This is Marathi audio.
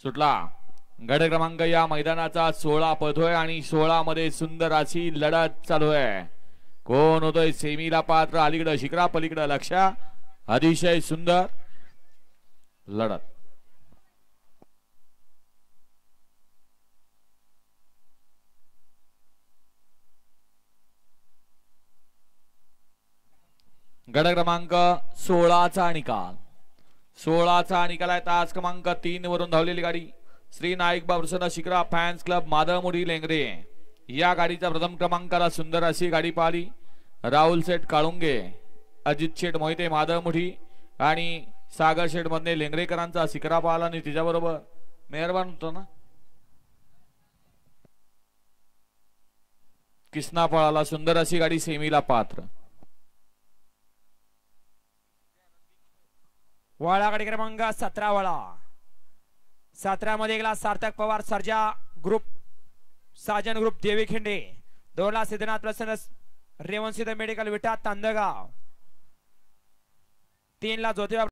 सुटला। गट क्रमांक या मैदानाचा 16 पळतोय आणि 16 मध्ये सुंदर अशी लढत चालू आहे। कोण होतोय सेमीला पात्र? अलीकडे शिखरा, पलीकडे लक्ष्या। अतिशय सुंदर लढत। गट क्रमांक 16चा निकाल। 16चा निकाल आहे। तास क्रमांक 3 वरून धावलेली गाडी श्री नाईक बाबूसना शिखरा फॅन्स क्लब मादळमुठी लेंगरे या गाडीचा प्रथम क्रमांकाला सुंदर अशी गाडी पाहिली। राहुल शेठ काळुंगे, अजित शेठ मोहिते मादळमुठी आणि सागर शेठ मधने लेंगरेकरांचा शिखरा पाहिला आणि तिच्याबरोबर मेहरबान होतो ना किसना पळाला। सुंदर अशी गाडी सेमीला पात्र। वाळा गाडी क्रमांक 17 वाळा 17 मध्ये गेला सार्थक पवार सर्जा ग्रुप साजन ग्रुप देवी खिंडे 2 ला सिद्धनाथ प्रसन्न रेवंसिद्ध मेडिकल विटा तांदगाव 3 ला ज्योतिबा